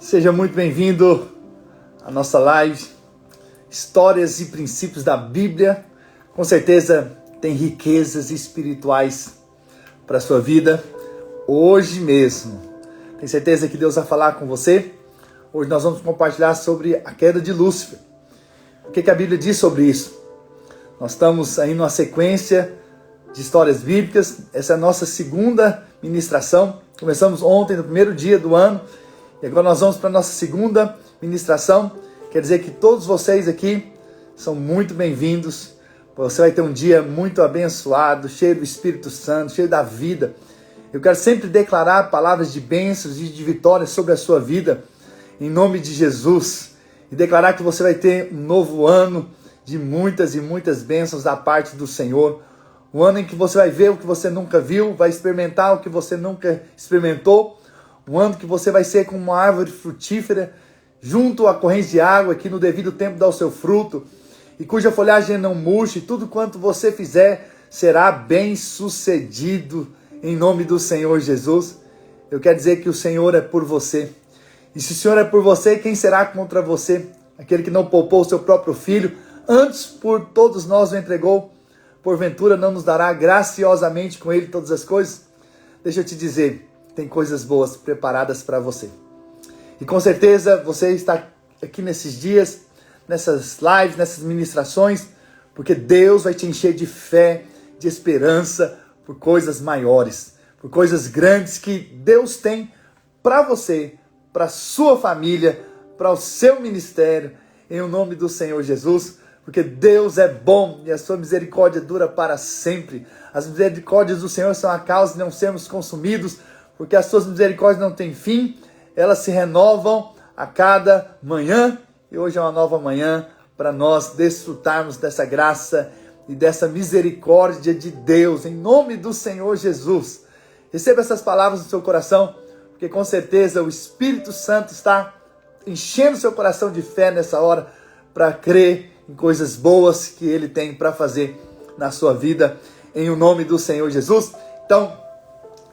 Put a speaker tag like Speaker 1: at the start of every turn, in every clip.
Speaker 1: Seja muito bem-vindo à nossa live, Histórias e Princípios da Bíblia. Com certeza tem riquezas espirituais para a sua vida, hoje mesmo. Tenho certeza que Deus vai falar com você. Hoje nós vamos compartilhar sobre a queda de Lúcifer. O que a Bíblia diz sobre isso? Nós estamos aí numa sequência de histórias bíblicas. Essa é a nossa segunda ministração. Começamos ontem, no primeiro dia do ano, e agora nós vamos para a nossa segunda ministração. Quer dizer que todos vocês aqui são muito bem-vindos. Você vai ter um dia muito abençoado, cheio do Espírito Santo, cheio da vida. Eu quero sempre declarar palavras de bênçãos e de vitórias sobre a sua vida, em nome de Jesus. E declarar que você vai ter um novo ano de muitas e muitas bênçãos da parte do Senhor. Um ano em que você vai ver o que você nunca viu, vai experimentar o que você nunca experimentou. Um ano que você vai ser como uma árvore frutífera, junto à corrente de água, que no devido tempo dá o seu fruto, e cuja folhagem não murche. Tudo quanto você fizer será bem sucedido, em nome do Senhor Jesus. Eu quero dizer que o Senhor é por você. E se o Senhor é por você, quem será contra você? Aquele que não poupou o seu próprio filho, antes por todos nós o entregou, porventura não nos dará graciosamente com ele todas as coisas? Deixa eu te dizer, tem coisas boas preparadas para você. E com certeza você está aqui nesses dias, nessas lives, nessas ministrações, porque Deus vai te encher de fé, de esperança, por coisas maiores, por coisas grandes que Deus tem para você, para a sua família, para o seu ministério, em o nome do Senhor Jesus. Porque Deus é bom e a sua misericórdia dura para sempre. As misericórdias do Senhor são a causa de não sermos consumidos, porque as suas misericórdias não têm fim, elas se renovam a cada manhã, e hoje é uma nova manhã para nós desfrutarmos dessa graça e dessa misericórdia de Deus, em nome do Senhor Jesus. Receba essas palavras no seu coração, porque com certeza o Espírito Santo está enchendo seu coração de fé nessa hora, para crer em coisas boas que Ele tem para fazer na sua vida, em o nome do Senhor Jesus. Então,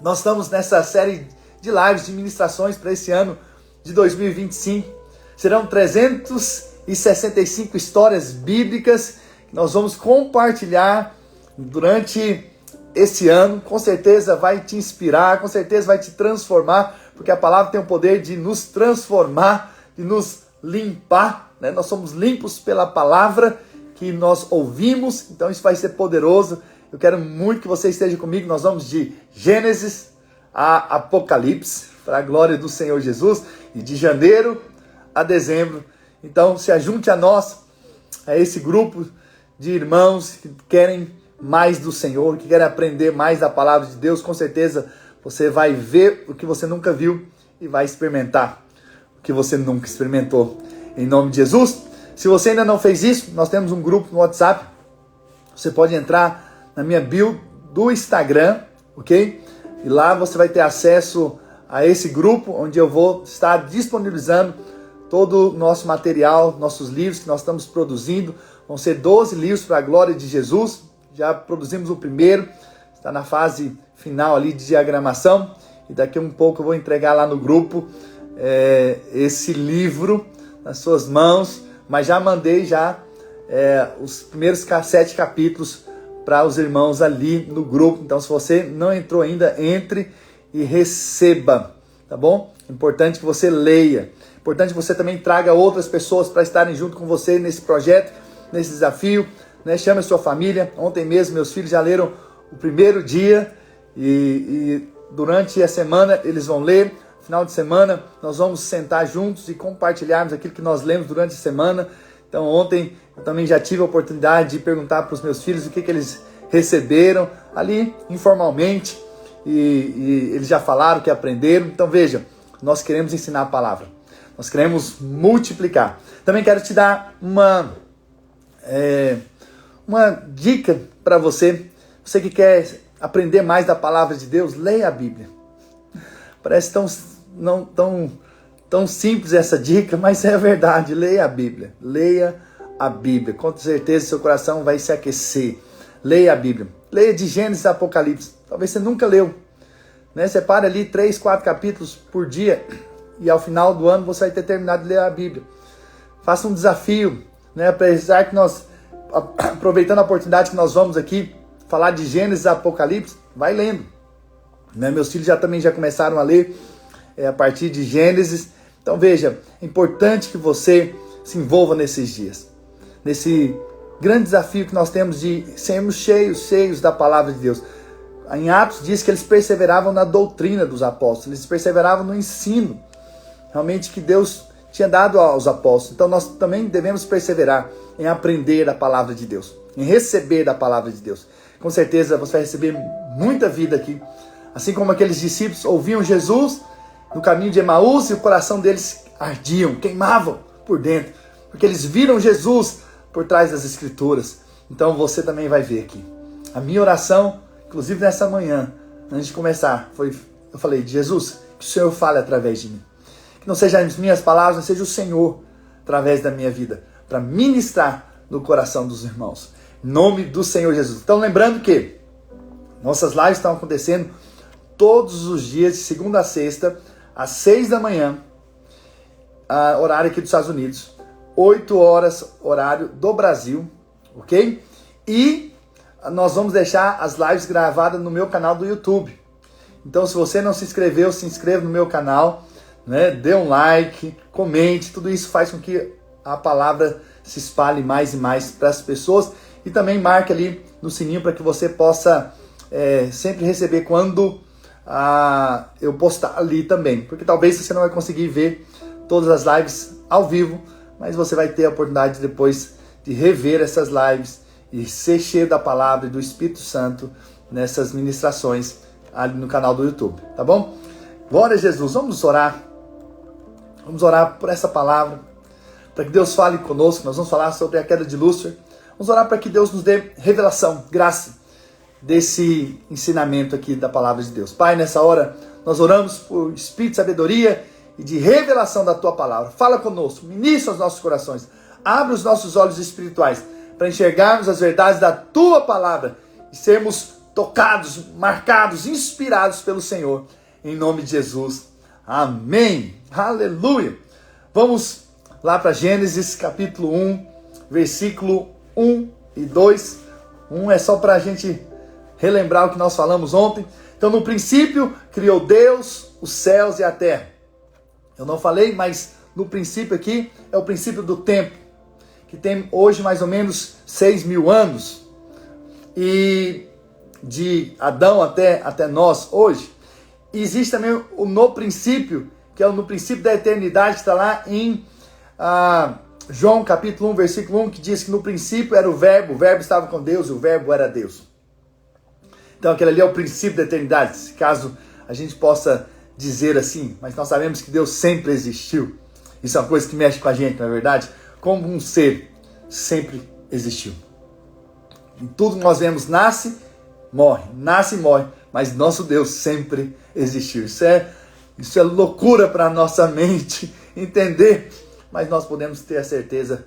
Speaker 1: nós estamos nessa série de lives, de ministrações para esse ano de 2025. Serão 365 histórias bíblicas que nós vamos compartilhar durante esse ano. Com certeza vai te inspirar, com certeza vai te transformar, porque a palavra tem o poder de nos transformar, de nos limpar, né? Nós somos limpos pela palavra que nós ouvimos, então isso vai ser poderoso. Eu quero muito que você esteja comigo. Nós vamos de Gênesis a Apocalipse, para a glória do Senhor Jesus, e de janeiro a dezembro. Então se ajunte a nós, a esse grupo de irmãos que querem mais do Senhor, que querem aprender mais da palavra de Deus. Com certeza você vai ver o que você nunca viu e vai experimentar o que você nunca experimentou, em nome de Jesus. Se você ainda não fez isso, nós temos um grupo no WhatsApp. Você pode entrar na minha bio do Instagram, ok? E lá você vai ter acesso a esse grupo, onde eu vou estar disponibilizando todo o nosso material, nossos livros que nós estamos produzindo. Vão ser 12 livros para a glória de Jesus. Já produzimos o primeiro, está na fase final ali de diagramação. E daqui a um pouco eu vou entregar lá no grupo esse livro nas suas mãos. Mas já mandei os primeiros 7 capítulos para os irmãos ali no grupo. Então, se você não entrou ainda, entre e receba, tá bom? Importante que você leia. Importante que você também traga outras pessoas para estarem junto com você nesse projeto, nesse desafio, né? Chame a sua família. Ontem mesmo meus filhos já leram o primeiro dia e durante a semana eles vão ler. No final de semana nós vamos sentar juntos e compartilharmos aquilo que nós lemos durante a semana. Então ontem eu também já tive a oportunidade de perguntar para os meus filhos o que eles receberam ali informalmente, e eles já falaram que aprenderam. Então veja, nós queremos ensinar a palavra, nós queremos multiplicar. Também quero te dar uma dica para você que quer aprender mais da palavra de Deus. Leia a Bíblia. Parece tão simples essa dica, mas é a verdade. Leia a Bíblia. Leia a Bíblia. Com certeza seu coração vai se aquecer. Leia a Bíblia. Leia de Gênesis a Apocalipse. Talvez você nunca leu, né? Separe ali 3, 4 capítulos por dia e ao final do ano você vai ter terminado de ler a Bíblia. Faça um desafio, né? Apesar que nós, aproveitando a oportunidade que nós vamos aqui falar de Gênesis e Apocalipse, vai lendo. Né? Meus filhos também já começaram a ler a partir de Gênesis. Então veja, é importante que você se envolva nesses dias. Nesse grande desafio que nós temos de sermos cheios da palavra de Deus. Em Atos diz que eles perseveravam na doutrina dos apóstolos, eles perseveravam no ensino, realmente que Deus tinha dado aos apóstolos. Então nós também devemos perseverar em aprender a palavra de Deus, em receber da palavra de Deus. Com certeza você vai receber muita vida aqui, assim como aqueles discípulos ouviam Jesus no caminho de Emaús e o coração deles ardiam, queimavam por dentro, porque eles viram Jesus por trás das Escrituras. Então você também vai ver aqui. A minha oração, inclusive nessa manhã, antes de começar, eu falei, Jesus, que o Senhor fale através de mim. Que não sejam as minhas palavras, mas seja o Senhor através da minha vida, para ministrar no coração dos irmãos. Em nome do Senhor Jesus. Então lembrando que nossas lives estão acontecendo todos os dias, de segunda a sexta, às 6 da manhã, horário aqui dos Estados Unidos, 8 horas, horário do Brasil, ok? E nós vamos deixar as lives gravadas no meu canal do YouTube. Então, se você não se inscreveu, se inscreva no meu canal, né? Dê um like, comente, tudo isso faz com que a palavra se espalhe mais e mais para as pessoas. E também marque ali no sininho para que você possa sempre receber quando eu postar ali também. Porque talvez você não vai conseguir ver todas as lives ao vivo, mas você vai ter a oportunidade depois de rever essas lives e ser cheio da palavra e do Espírito Santo nessas ministrações ali no canal do YouTube, tá bom? Glória a Jesus, vamos orar. Vamos orar por essa palavra, para que Deus fale conosco. Nós vamos falar sobre a queda de Lúcifer. Vamos orar para que Deus nos dê revelação, graça desse ensinamento aqui da palavra de Deus. Pai, nessa hora nós oramos por espírito de sabedoria e de revelação da Tua palavra. Fala conosco, ministra os nossos corações, abre os nossos olhos espirituais para enxergarmos as verdades da Tua palavra e sermos tocados, marcados, inspirados pelo Senhor. Em nome de Jesus. Amém. Aleluia. Vamos lá para Gênesis capítulo 1, versículo 1 e 2. 1 é só para a gente relembrar o que nós falamos ontem. Então, no princípio, criou Deus os céus e a terra. Eu não falei, mas no princípio aqui é o princípio do tempo, que tem hoje mais ou menos 6.000 anos. E de Adão até nós hoje. E existe também o no princípio, que é o no princípio da eternidade, que está lá em João capítulo 1, versículo 1, que diz que no princípio era o verbo estava com Deus e o verbo era Deus. Então aquele ali é o princípio da eternidade, caso a gente possa dizer assim, mas nós sabemos que Deus sempre existiu. Isso é uma coisa que mexe com a gente, não é verdade? Como um ser sempre existiu. E tudo que nós vemos nasce e morre, mas nosso Deus sempre existiu. Isso é loucura para a nossa mente entender, mas nós podemos ter a certeza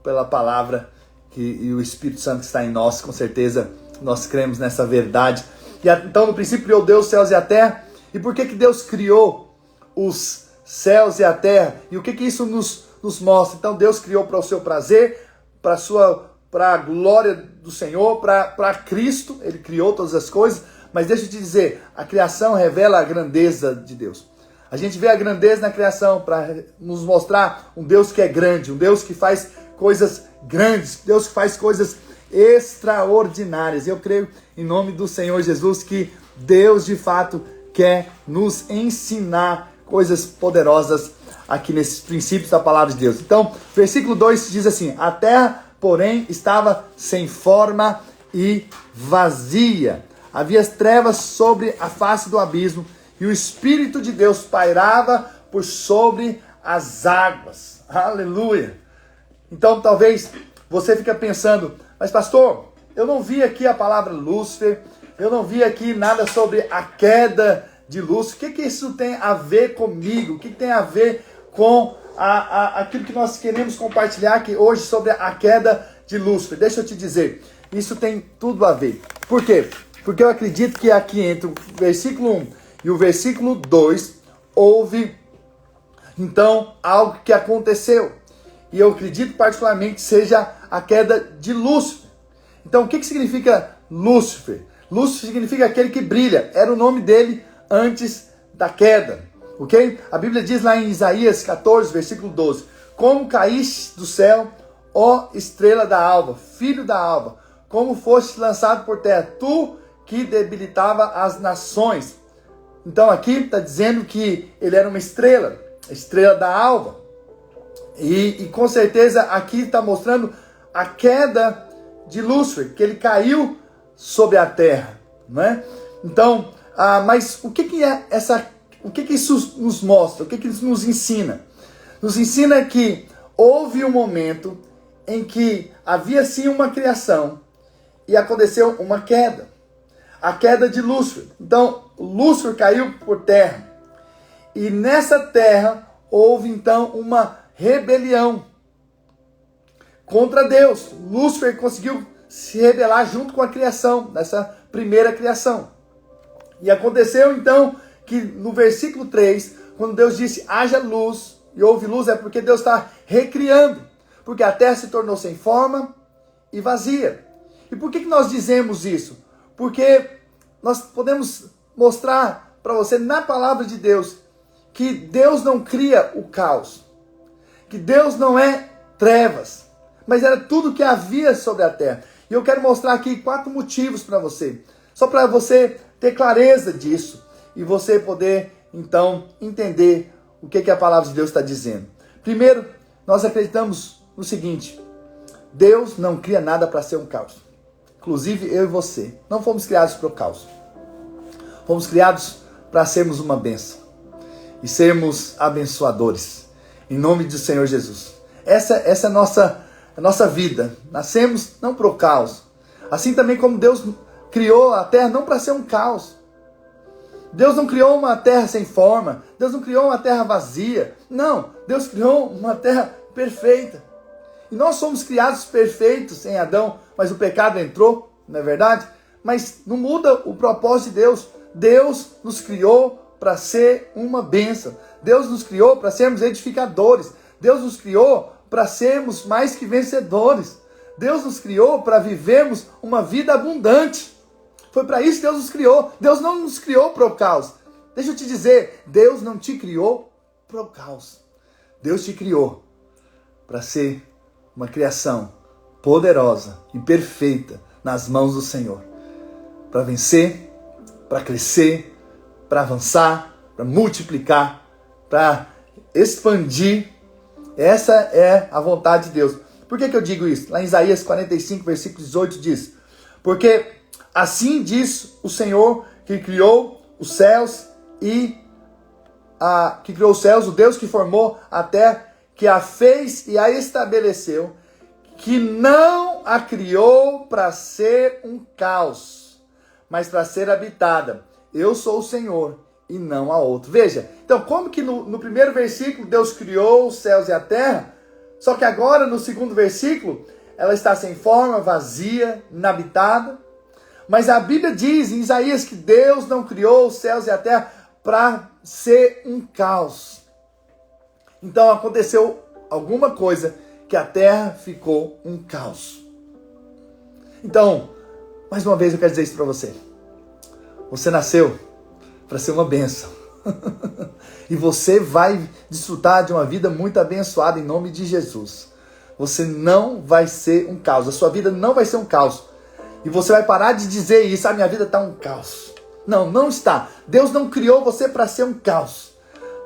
Speaker 1: pela palavra e o Espírito Santo que está em nós, com certeza nós cremos nessa verdade. E então no princípio criou Deus os céus e a terra. E por que Deus criou os céus e a terra? E o que isso nos mostra? Então Deus criou para o seu prazer, para a glória do Senhor, para Cristo. Ele criou todas as coisas. Mas deixa eu te dizer, a criação revela a grandeza de Deus. A gente vê a grandeza na criação para nos mostrar um Deus que é grande, um Deus que faz coisas grandes, Deus que faz coisas extraordinárias. Eu creio em nome do Senhor Jesus que Deus de fato quer nos ensinar coisas poderosas aqui nesses princípios da palavra de Deus. Então, versículo 2 diz assim: a terra, porém, estava sem forma e vazia. Havia trevas sobre a face do abismo, e o Espírito de Deus pairava por sobre as águas. Aleluia! Então, talvez você fique pensando, mas pastor, eu não vi aqui a palavra Lúcifer, eu não vi aqui nada sobre a queda de Lúcifer. O que isso tem a ver comigo? O que tem a ver com aquilo que nós queremos compartilhar aqui hoje sobre a queda de Lúcifer? Deixa eu te dizer, isso tem tudo a ver. Por quê? Porque eu acredito que aqui entre o versículo 1 e o versículo 2 houve então algo que aconteceu. E eu acredito particularmente que seja a queda de Lúcifer. Então o que significa Lúcifer? Lúcifer significa aquele que brilha. Era o nome dele antes da queda. Ok? A Bíblia diz lá em Isaías 14, versículo 12. Como caíste do céu, ó estrela da alva, filho da alva, como foste lançado por terra, tu que debilitava as nações. Então aqui está dizendo que ele era uma estrela, a estrela da alva. E com certeza aqui está mostrando a queda de Lúcifer, que ele caiu sobre a terra, não é? Então, mas o que é essa? O que isso nos mostra? O que isso nos ensina? Nos ensina que houve um momento em que havia sim uma criação e aconteceu uma queda. A queda de Lúcifer. Então, Lúcifer caiu por terra. E nessa terra houve então uma rebelião contra Deus. Lúcifer conseguiu se rebelar junto com a criação, nessa primeira criação. E aconteceu então que no versículo 3, quando Deus disse haja luz, e houve luz, é porque Deus está recriando. Porque a terra se tornou sem forma e vazia. E por que nós dizemos isso? Porque nós podemos mostrar para você na palavra de Deus que Deus não cria o caos. Que Deus não é trevas. Mas era tudo que havia sobre a terra. E eu quero mostrar aqui 4 motivos para você. Só para você ter clareza disso. E você poder, então, entender o que a palavra de Deus está dizendo. Primeiro, nós acreditamos no seguinte. Deus não cria nada para ser um caos. Inclusive eu e você. Não fomos criados para o caos. Fomos criados para sermos uma bênção. E sermos abençoadores. Em nome do Senhor Jesus. Essa é a nossa vida. Nascemos não para o caos. Assim também como Deus criou a terra não para ser um caos. Deus não criou uma terra sem forma. Deus não criou uma terra vazia. Não, Deus criou uma terra perfeita. E nós somos criados perfeitos em Adão, mas o pecado entrou, não é verdade? Mas não muda o propósito de Deus. Deus nos criou para ser uma bênção. Deus nos criou para sermos edificadores. Deus nos criou para sermos mais que vencedores. Deus nos criou para vivermos uma vida abundante. Foi para isso que Deus nos criou. Deus não nos criou para o caos. Deixa eu te dizer, Deus não te criou para o caos. Deus te criou para ser uma criação poderosa e perfeita nas mãos do Senhor. Para vencer, para crescer, para avançar, para multiplicar, para expandir. Essa é a vontade de Deus. Por que eu digo isso? Lá em Isaías 45, versículo 18 diz: porque assim diz o Senhor que criou os céus o Deus que formou a terra, que a fez e a estabeleceu, que não a criou para ser um caos, mas para ser habitada. Eu sou o Senhor e não há outro. Veja, então como que no primeiro versículo Deus criou os céus e a terra, só que agora no segundo versículo ela está sem forma, vazia, inabitada. Mas a Bíblia diz em Isaías que Deus não criou os céus e a terra para ser um caos. Então aconteceu alguma coisa que a terra ficou um caos. Então, mais uma vez eu quero dizer isso para você. Você nasceu para ser uma bênção. E você vai desfrutar de uma vida muito abençoada em nome de Jesus. Você não vai ser um caos. A sua vida não vai ser um caos. E você vai parar de dizer isso, minha vida está um caos. Não, não está. Deus não criou você para ser um caos.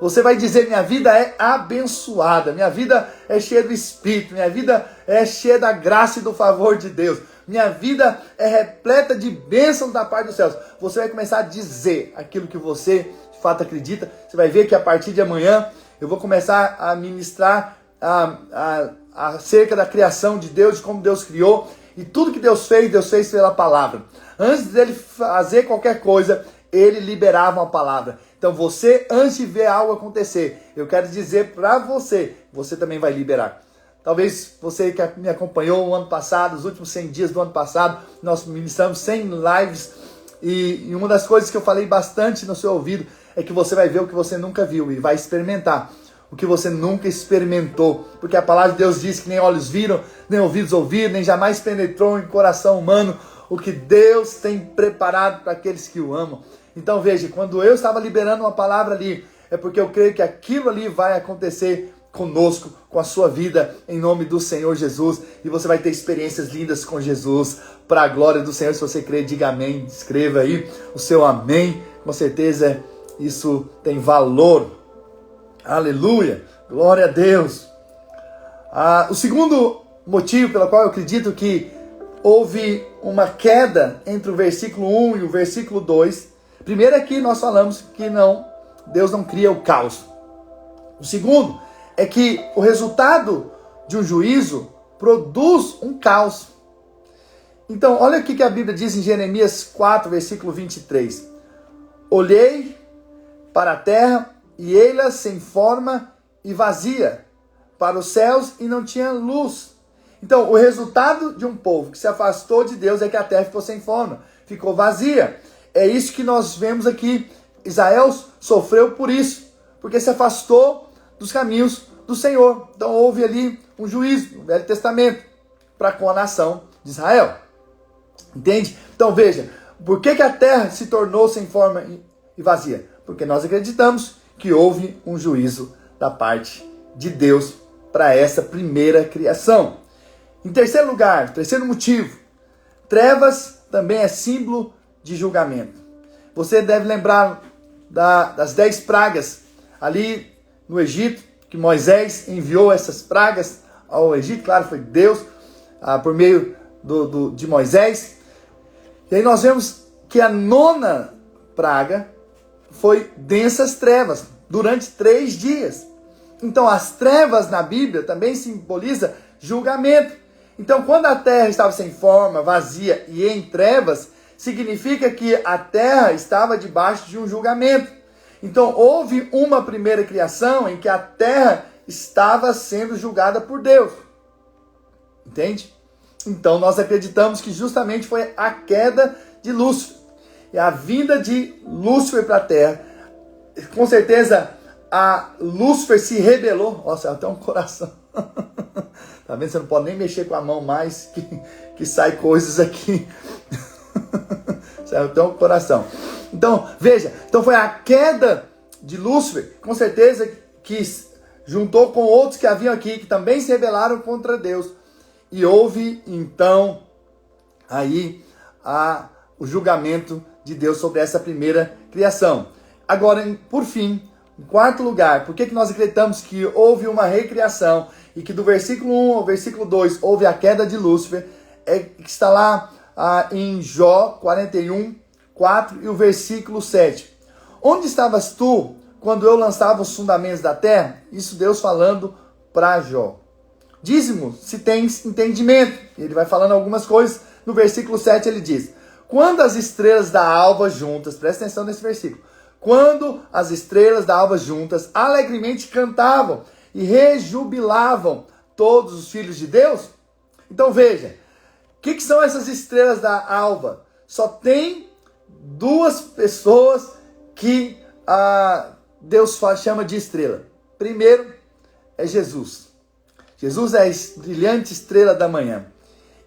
Speaker 1: Você vai dizer, minha vida é abençoada, minha vida é cheia do Espírito, minha vida é cheia da graça e do favor de Deus. Minha vida é repleta de bênçãos da parte dos céus. Você vai começar a dizer aquilo que você de fato acredita. Você vai ver que a partir de amanhã eu vou começar a ministrar acerca da criação de Deus, de como Deus criou. E tudo que Deus fez pela palavra. Antes dele fazer qualquer coisa, ele liberava uma palavra. Então você, antes de ver algo acontecer, eu quero dizer para você, você também vai liberar. Talvez você que me acompanhou o ano passado, os últimos 100 dias do ano passado, nós ministramos 100 lives. E uma das coisas que eu falei bastante no seu ouvido é que você vai ver o que você nunca viu e vai experimentar o que você nunca experimentou. Porque a palavra de Deus diz que nem olhos viram, nem ouvidos ouviram, nem jamais penetrou em coração humano o que Deus tem preparado para aqueles que o amam. Então veja, quando eu estava liberando uma palavra ali, é porque eu creio que aquilo ali vai acontecer conosco, com a sua vida, em nome do Senhor Jesus, e você vai ter experiências lindas com Jesus, para a glória do Senhor. Se você crê, diga amém, escreva aí o seu amém, com certeza isso tem valor. Aleluia, glória a Deus. O segundo motivo pelo qual eu acredito que houve uma queda entre o versículo 1 e o versículo 2, primeiro é que nós falamos que Deus não cria o caos. O segundo é que o resultado de um juízo produz um caos. Então, olha o que a Bíblia diz em Jeremias 4, versículo 23. Olhei para a terra e ei-la sem forma e vazia, para os céus e não tinha luz. Então, o resultado de um povo que se afastou de Deus é que a terra ficou sem forma, ficou vazia. É isso que nós vemos aqui. Israel sofreu por isso, porque se afastou dos caminhos do Senhor. Então houve ali um juízo no Velho Testamento para com a nação de Israel. Entende? Então veja, por que a terra se tornou sem forma e vazia? Porque nós acreditamos que houve um juízo da parte de Deus para essa primeira criação. Em terceiro lugar, terceiro motivo, trevas também é símbolo de julgamento. Você deve lembrar das 10 pragas ali no Egito, que Moisés enviou essas pragas ao Egito. Claro, foi Deus por meio de Moisés. E aí nós vemos que a 9ª praga foi densas trevas durante 3 dias. Então as trevas na Bíblia também simboliza julgamento. Então quando a terra estava sem forma, vazia e em trevas, significa que a terra estava debaixo de um julgamento. Então houve uma primeira criação em que a terra estava sendo julgada por Deus. Entende? Então nós acreditamos que justamente foi a queda de Lúcifer. E a vinda de Lúcifer para a terra. Com certeza a Lúcifer se rebelou. Nossa, até um coração. Tá vendo? Você não pode nem mexer com a mão mais, que sai coisas aqui. Até um coração. Então, veja, então foi a queda de Lúcifer, com certeza, que juntou com outros que haviam aqui, que também se rebelaram contra Deus. E houve, então, aí o julgamento de Deus sobre essa primeira criação. Agora, por fim, em quarto lugar, por que nós acreditamos que houve uma recriação e que do versículo 1 ao versículo 2 houve a queda de Lúcifer? É que está lá em Jó 41, 4 e o versículo 7. Onde estavas tu quando eu lançava os fundamentos da terra? Isso Deus falando para Jó. Diz-me se tens entendimento. Ele vai falando algumas coisas. No versículo 7 ele diz: quando as estrelas da alva juntas, presta atenção nesse versículo, quando as estrelas da alva juntas alegremente cantavam e rejubilavam todos os filhos de Deus. Então veja, o que são essas estrelas da alva? Só tem 2 pessoas que Deus chama de estrela. Primeiro é Jesus. Jesus é a brilhante estrela da manhã.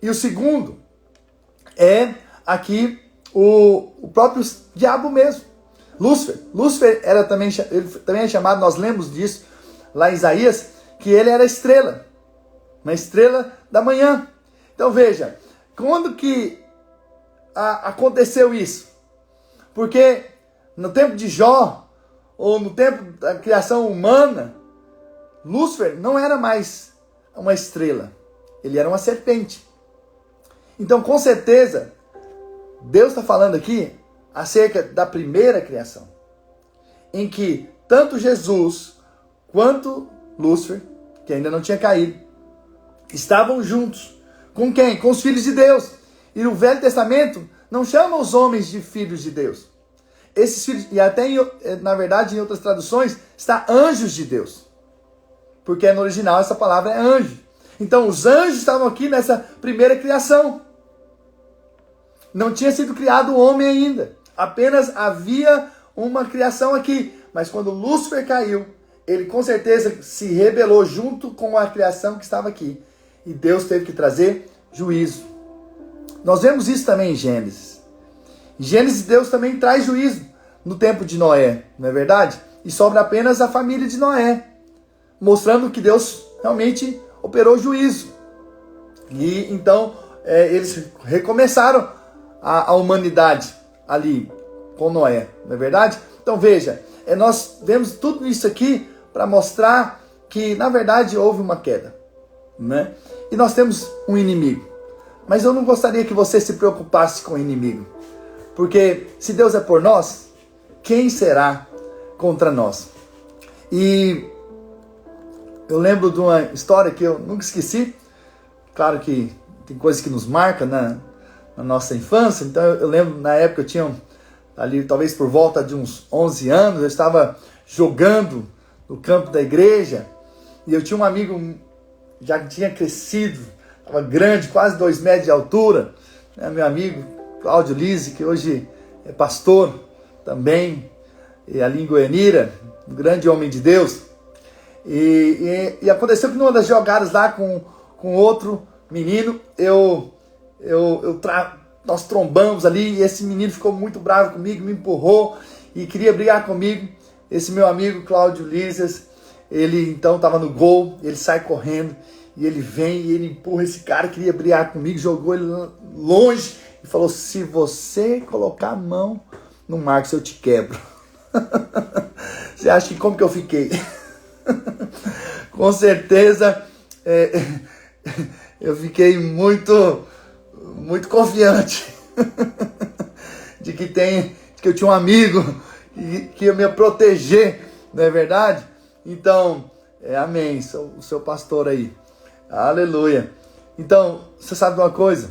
Speaker 1: E o segundo é aqui o próprio diabo mesmo. Lúcifer. Lúcifer ele também é chamado, nós lemos disso lá em Isaías, que ele era estrela. Uma estrela da manhã. Então veja, quando que aconteceu isso? Porque no tempo de Jó, ou no tempo da criação humana, Lúcifer não era mais uma estrela. Ele era uma serpente. Então, com certeza, Deus está falando aqui acerca da primeira criação, em que tanto Jesus quanto Lúcifer, que ainda não tinha caído, estavam juntos. Com quem? Com os filhos de Deus. E o Velho Testamento não chama os homens de filhos de Deus. Esses filhos, e até na verdade em outras traduções, está anjos de Deus. Porque no original essa palavra é anjo. Então os anjos estavam aqui nessa primeira criação. Não tinha sido criado o homem ainda. Apenas havia uma criação aqui. Mas quando Lúcifer caiu, ele com certeza se rebelou junto com a criação que estava aqui. E Deus teve que trazer juízo. Nós vemos isso também em Gênesis. Em Gênesis, Deus também traz juízo no tempo de Noé, não é verdade? E sobra apenas a família de Noé, mostrando que Deus realmente operou juízo. E então eles recomeçaram a humanidade ali com Noé, não é verdade? Então veja, nós vemos tudo isso aqui para mostrar que na verdade houve uma queda, né? E nós temos um inimigo. Mas eu não gostaria que você se preocupasse com o inimigo, porque se Deus é por nós, quem será contra nós? E eu lembro de uma história que eu nunca esqueci. Claro que tem coisas que nos marcam na nossa infância. Então eu lembro, na época eu tinha ali talvez por volta de uns 11 anos, eu estava jogando no campo da igreja e eu tinha um amigo, já tinha crescido, estava grande, quase 2 metros de altura, né? Meu amigo Cláudio Lise, que hoje é pastor também, e ali em Goianira, um grande homem de Deus. E aconteceu que numa das jogadas lá com outro menino, nós trombamos ali, e esse menino ficou muito bravo comigo, me empurrou e queria brigar comigo. Esse meu amigo Cláudio Lises, ele então estava no gol, ele sai correndo, e ele vem e ele empurra esse cara, queria brigar comigo, jogou ele longe e falou: se você colocar a mão no Marcos, eu te quebro. Você acha que como que eu fiquei? Com certeza eu fiquei muito confiante de que eu tinha um amigo que ia me proteger, não é verdade? Então, amém, sou o seu pastor aí, aleluia. Então, você sabe de uma coisa?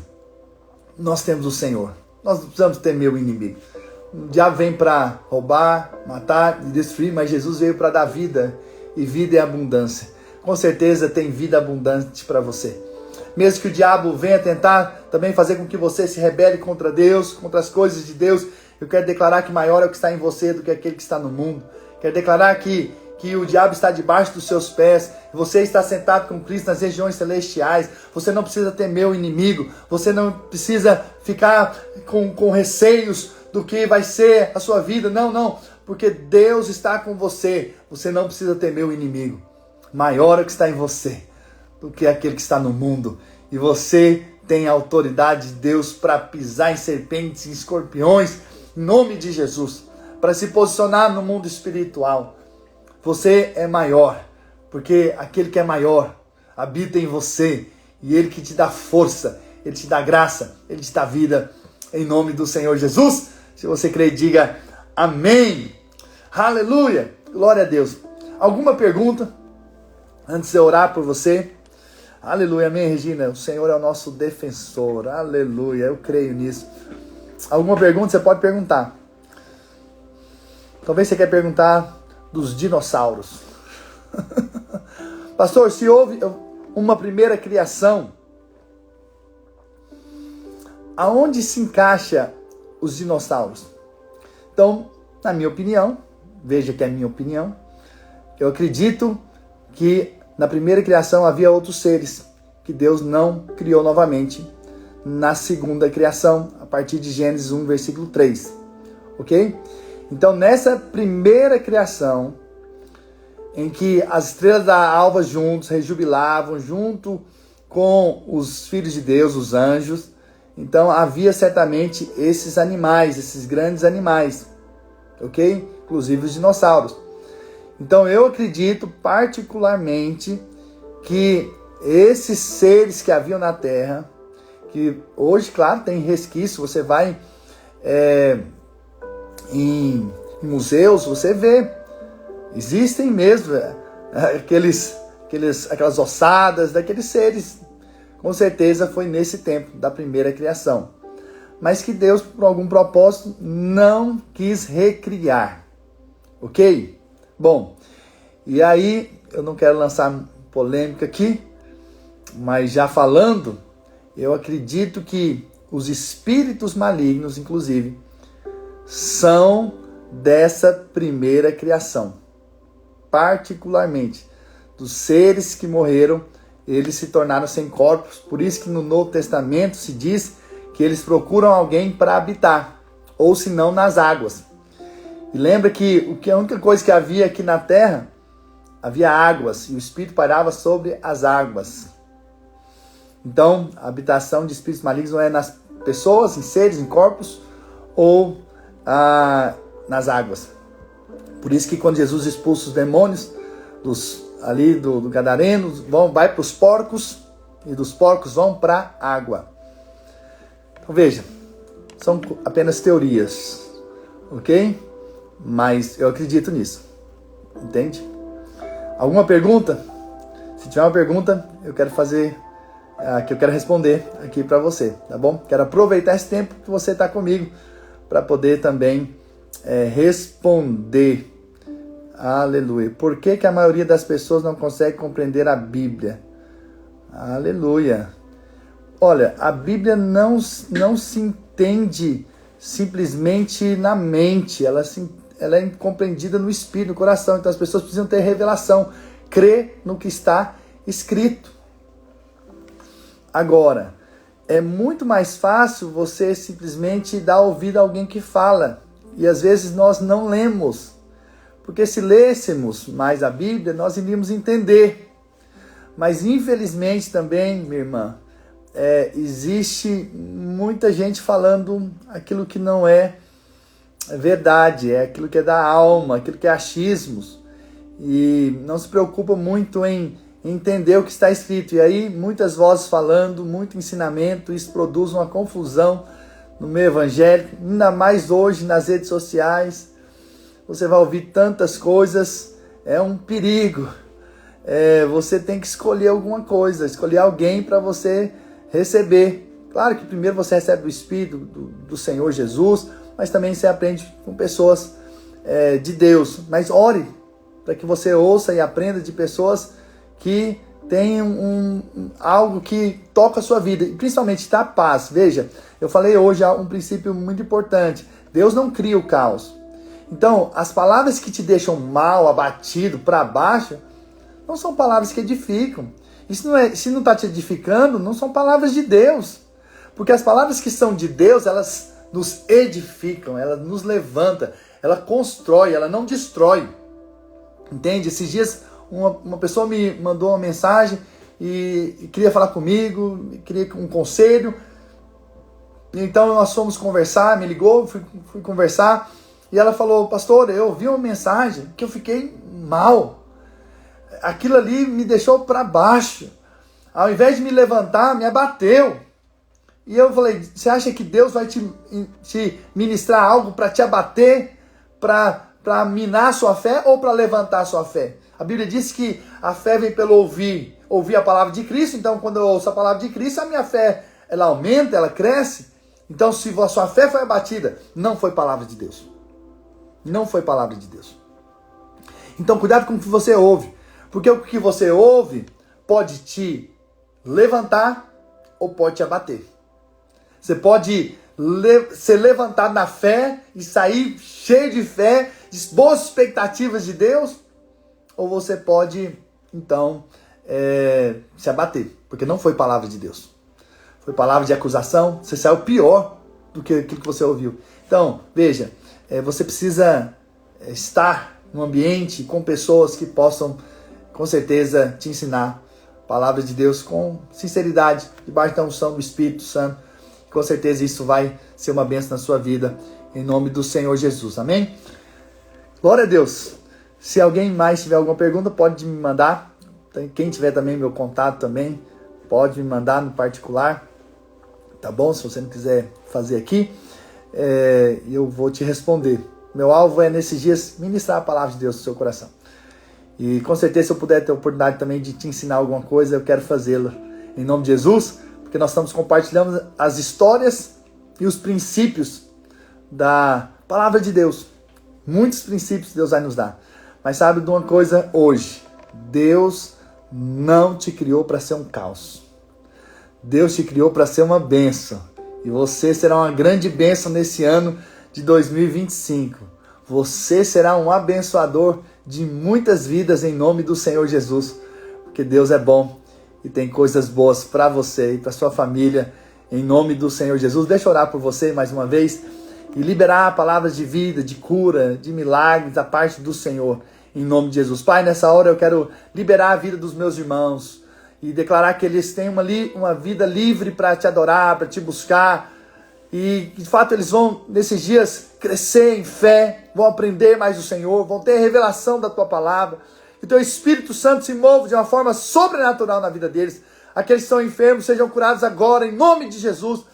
Speaker 1: Nós temos o Senhor, nós não precisamos temer o inimigo. O diabo vem para roubar, matar e destruir, mas Jesus veio para dar vida, e vida é abundância. Com certeza tem vida abundante para você. Mesmo que o diabo venha tentar também fazer com que você se rebele contra Deus, contra as coisas de Deus, eu quero declarar que maior é o que está em você do que aquele que está no mundo. Quero declarar que o diabo está debaixo dos seus pés, você está sentado com Cristo nas regiões celestiais. Você não precisa temer o inimigo, você não precisa ficar com receios do que vai ser a sua vida. Não, porque Deus está com você. Você não precisa temer o inimigo. Maior é o que está em você do que aquele que está no mundo. E você tem a autoridade de Deus para pisar em serpentes e escorpiões, em nome de Jesus, para se posicionar no mundo espiritual. Você é maior, porque aquele que é maior habita em você, e Ele que te dá força, Ele te dá graça, Ele te dá vida, em nome do Senhor Jesus. Se você crê, diga amém. Aleluia, glória a Deus. Alguma pergunta antes de eu orar por você? Aleluia, amém, Regina. O Senhor é o nosso defensor, aleluia, eu creio nisso. Alguma pergunta, você pode perguntar. Talvez você quer perguntar dos dinossauros. Pastor, se houve uma primeira criação, aonde se encaixa os dinossauros? Então, na minha opinião, veja que é a minha opinião, eu acredito que na primeira criação havia outros seres que Deus não criou novamente na segunda criação, a partir de Gênesis 1, versículo 3. Ok? Então, nessa primeira criação, em que as estrelas da alva juntos rejubilavam, junto com os filhos de Deus, os anjos, então havia certamente esses animais, esses grandes animais, ok? Inclusive os dinossauros. Então eu acredito particularmente que esses seres que haviam na Terra, que hoje, claro, tem resquício, você vai em museus, você vê, existem mesmo aquelas ossadas daqueles seres. Com certeza foi nesse tempo da primeira criação, mas que Deus, por algum propósito, não quis recriar, ok? Bom, e aí eu não quero lançar polêmica aqui, mas já falando, eu acredito que os espíritos malignos, inclusive, são dessa primeira criação, particularmente dos seres que morreram, eles se tornaram sem corpos. Por isso que no Novo Testamento se diz que eles procuram alguém para habitar, ou se não nas águas. E lembra que a única coisa que havia aqui na terra, havia águas, e o Espírito pairava sobre as águas. Então, a habitação de espíritos malignos não é nas pessoas, em seres, em corpos, ou nas águas. Por isso que quando Jesus expulsa os demônios do Gadareno, vai para os porcos, e dos porcos vão para a água. Então veja, são apenas teorias, ok? Mas eu acredito nisso, entende? Alguma pergunta? Se tiver uma pergunta, eu quero fazer, que eu quero responder aqui para você, tá bom? Quero aproveitar esse tempo que você está comigo para poder também responder. Aleluia. Por que a maioria das pessoas não consegue compreender a Bíblia? Aleluia. Olha, a Bíblia não se entende simplesmente na mente, ela é compreendida no espírito, no coração. Então as pessoas precisam ter revelação, crer no que está escrito. Agora, é muito mais fácil você simplesmente dar ouvido a alguém que fala. E às vezes nós não lemos. Porque se lêssemos mais a Bíblia, nós iríamos entender. Mas infelizmente também, minha irmã, existe muita gente falando aquilo que não é verdade, é aquilo que é da alma, aquilo que é achismos. E não se preocupa muito em entender o que está escrito. E aí muitas vozes falando, muito ensinamento, isso produz uma confusão no meio evangélico, ainda mais hoje nas redes sociais. Você vai ouvir tantas coisas, é um perigo. Você tem que escolher alguma coisa, escolher alguém para você receber. Claro que primeiro você recebe o Espírito do Senhor Jesus, mas também você aprende com pessoas de Deus. Mas ore para que você ouça e aprenda de pessoas que tenham algo que toca a sua vida, e principalmente da paz. Veja, eu falei hoje um princípio muito importante. Deus não cria o caos. Então, as palavras que te deixam mal, abatido, para baixo, não são palavras que edificam. E se não está te edificando, não são palavras de Deus. Porque as palavras que são de Deus, elas nos edificam, elas nos levantam, ela constrói, ela não destrói. Entende? Esses dias uma pessoa me mandou uma mensagem e queria falar comigo, queria um conselho. Então nós fomos conversar, me ligou, fui conversar. E ela falou: pastor, eu ouvi uma mensagem que eu fiquei mal. Aquilo ali me deixou para baixo. Ao invés de me levantar, me abateu. E eu falei: você acha que Deus vai te ministrar algo para te abater, para minar a sua fé ou para levantar a sua fé? A Bíblia diz que a fé vem pelo ouvir a palavra de Cristo. Então quando eu ouço a palavra de Cristo, a minha fé ela aumenta, ela cresce. Então se a sua fé foi abatida, não foi palavra de Deus. Não foi palavra de Deus. Então cuidado com o que você ouve. Porque o que você ouve pode te levantar ou pode te abater. Você pode ser levantado na fé e sair cheio de fé, de boas expectativas de Deus. Ou você pode, então, se abater. Porque não foi palavra de Deus. Foi palavra de acusação. Você saiu pior do que aquilo que você ouviu. Então, veja. Você precisa estar num ambiente com pessoas que possam, com certeza, te ensinar a palavra de Deus com sinceridade, debaixo da unção do Espírito Santo. Com certeza isso vai ser uma bênção na sua vida, em nome do Senhor Jesus. Amém? Glória a Deus. Se alguém mais tiver alguma pergunta, pode me mandar. Quem tiver também meu contato também, pode me mandar no particular. Tá bom? Se você não quiser fazer aqui. Eu vou te responder. Meu alvo é nesses dias ministrar a palavra de Deus no seu coração. E com certeza se eu puder ter a oportunidade também de te ensinar alguma coisa, eu quero fazê-lo em nome de Jesus, porque nós estamos compartilhando as histórias e os princípios da palavra de Deus. Muitos princípios Deus vai nos dar. Mas sabe de uma coisa hoje? Deus não te criou para ser um caos. Deus te criou para ser uma bênção. E você será uma grande bênção nesse ano de 2025. Você será um abençoador de muitas vidas em nome do Senhor Jesus, porque Deus é bom e tem coisas boas para você e para sua família, em nome do Senhor Jesus. Deixa eu orar por você mais uma vez e liberar palavras de vida, de cura, de milagres da parte do Senhor, em nome de Jesus. Pai, nessa hora eu quero liberar a vida dos meus irmãos e declarar que eles têm uma vida livre para te adorar, para te buscar, e de fato eles vão nesses dias crescer em fé, vão aprender mais do Senhor, vão ter revelação da tua palavra, que o teu Espírito Santo se mova de uma forma sobrenatural na vida deles. Aqueles que estão enfermos sejam curados agora, em nome de Jesus.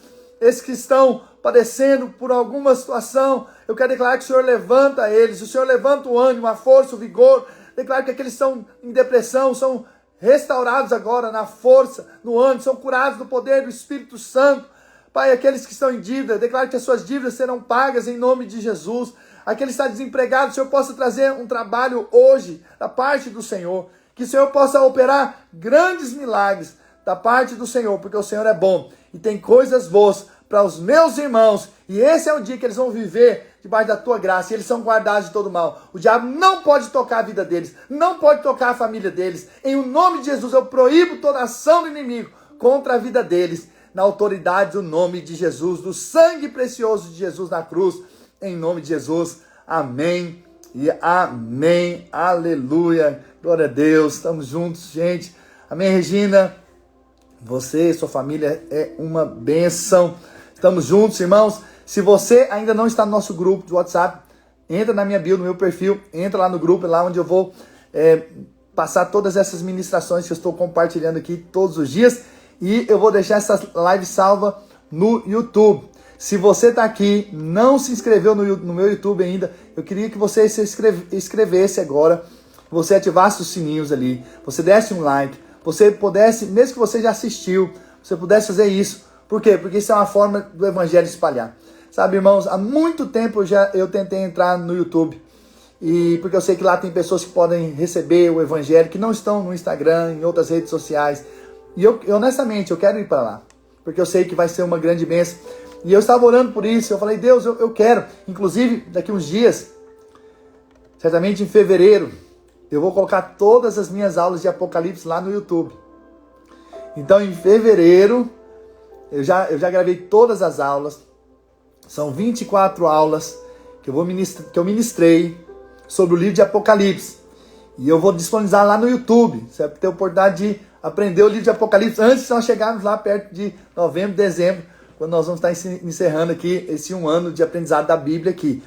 Speaker 1: Esses que estão padecendo por alguma situação, eu quero declarar que o Senhor levanta eles, o Senhor levanta o ânimo, a força, o vigor. Declaro que aqueles que estão em depressão são restaurados agora na força, no ânimo, são curados do poder do Espírito Santo. Pai, aqueles que estão em dívida, declaro que as suas dívidas serão pagas em nome de Jesus. Aquele que está desempregado, o Senhor possa trazer um trabalho hoje da parte do Senhor. Que o Senhor possa operar grandes milagres da parte do Senhor, porque o Senhor é bom e tem coisas boas para os meus irmãos. E esse é o dia que eles vão viver debaixo da tua graça, e eles são guardados de todo mal. O diabo não pode tocar a vida deles, não pode tocar a família deles. Em nome de Jesus, eu proíbo toda ação do inimigo contra a vida deles, na autoridade do nome de Jesus, do sangue precioso de Jesus na cruz, em nome de Jesus. Amém e amém. Aleluia. Glória a Deus. Estamos juntos, gente. Amém, Regina. Você e sua família é uma bênção. Estamos juntos, irmãos. Se você ainda não está no nosso grupo de WhatsApp, entra na minha bio, no meu perfil, entra lá no grupo, lá onde eu vou passar todas essas ministrações que eu estou compartilhando aqui todos os dias. E eu vou deixar essa live salva no YouTube. Se você está aqui, não se inscreveu no meu YouTube ainda, eu queria que você se inscrevesse agora, você ativasse os sininhos ali, você desse um like, você pudesse, mesmo que você já assistiu, você pudesse fazer isso. Por quê? Porque isso é uma forma do evangelho espalhar. Sabe, irmãos, há muito tempo eu tentei entrar no YouTube, e porque eu sei que lá tem pessoas que podem receber o evangelho, que não estão no Instagram, em outras redes sociais. E eu honestamente, eu quero ir para lá, porque eu sei que vai ser uma grande bênção. E eu estava orando por isso, eu falei, Deus, eu quero. Inclusive, daqui uns dias, certamente em fevereiro, eu vou colocar todas as minhas aulas de Apocalipse lá no YouTube. Então, em fevereiro, eu já gravei todas as aulas. São 24 aulas que eu ministrei sobre o livro de Apocalipse. E eu vou disponibilizar lá no YouTube. Você vai ter a oportunidade de aprender o livro de Apocalipse antes de nós chegarmos lá perto de novembro, dezembro, quando nós vamos estar encerrando aqui esse 1 ano de aprendizado da Bíblia aqui.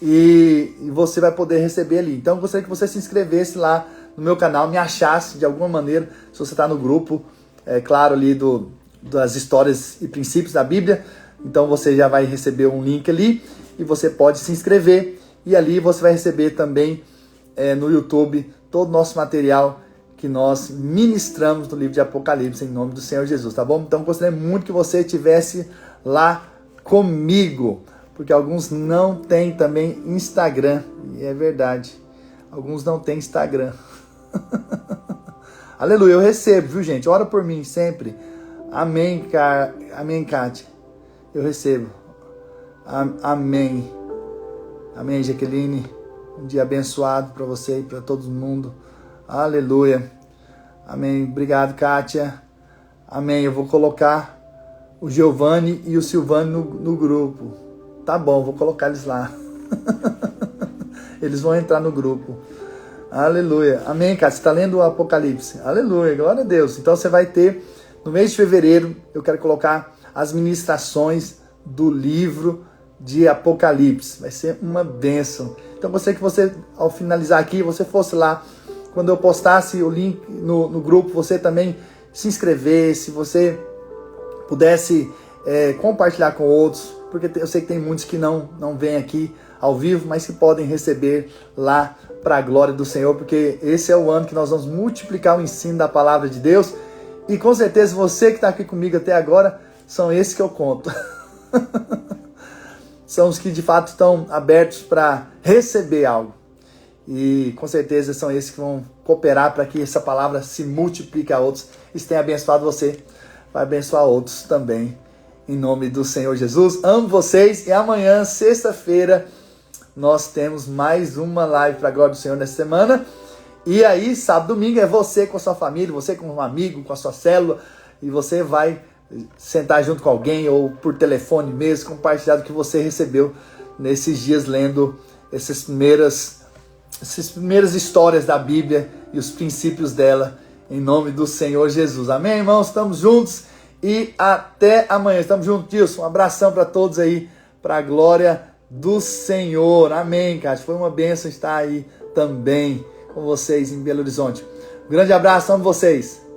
Speaker 1: E você vai poder receber ali. Então eu gostaria que você se inscrevesse lá no meu canal, me achasse de alguma maneira, se você está no grupo, claro, ali das histórias e princípios da Bíblia. Então você já vai receber um link ali e você pode se inscrever. E ali você vai receber também no YouTube todo o nosso material que nós ministramos no livro de Apocalipse, em nome do Senhor Jesus, tá bom? Então, eu gostaria muito que você estivesse lá comigo, porque alguns não têm também Instagram, e é verdade, alguns não têm Instagram. Aleluia, eu recebo, viu, gente? Ora por mim sempre. Amém, amém, Kátia. Eu recebo. Amém. Amém, Jaqueline. Um dia abençoado para você e para todo mundo. Aleluia. Amém. Obrigado, Kátia. Amém. Eu vou colocar o Giovanni e o Silvano no grupo. Tá bom, vou colocar eles lá. Eles vão entrar no grupo. Aleluia. Amém, Kátia. Você está lendo o Apocalipse. Aleluia. Glória a Deus. Então você vai ter, no mês de fevereiro, eu quero colocar as ministrações do livro de Apocalipse. Vai ser uma bênção. Então, gostaria que você, ao finalizar aqui, você fosse lá, quando eu postasse o link no grupo, você também se inscrevesse, você pudesse compartilhar com outros, porque eu sei que tem muitos que não vêm aqui ao vivo, mas que podem receber lá para a glória do Senhor, porque esse é o ano que nós vamos multiplicar o ensino da palavra de Deus, e com certeza você que está aqui comigo até agora, são esses que eu conto. São os que de fato estão abertos para receber algo. E com certeza são esses que vão cooperar para que essa palavra se multiplique a outros. E se tem abençoado você, vai abençoar outros também. Em nome do Senhor Jesus. Amo vocês e amanhã, sexta-feira, nós temos mais uma live para a glória do Senhor nessa semana. E aí, sábado, domingo, é você com a sua família, você com um amigo, com a sua célula, e você vai sentar junto com alguém ou por telefone mesmo, compartilhar do que você recebeu nesses dias lendo essas primeiras histórias da Bíblia e os princípios dela, em nome do Senhor Jesus. Amém, irmãos? Estamos juntos e até amanhã. Estamos juntos, Dilson. Um abração para todos aí, para a glória do Senhor. Amém, cara. Foi uma bênção estar aí também com vocês em Belo Horizonte. Um grande abraço, amo vocês.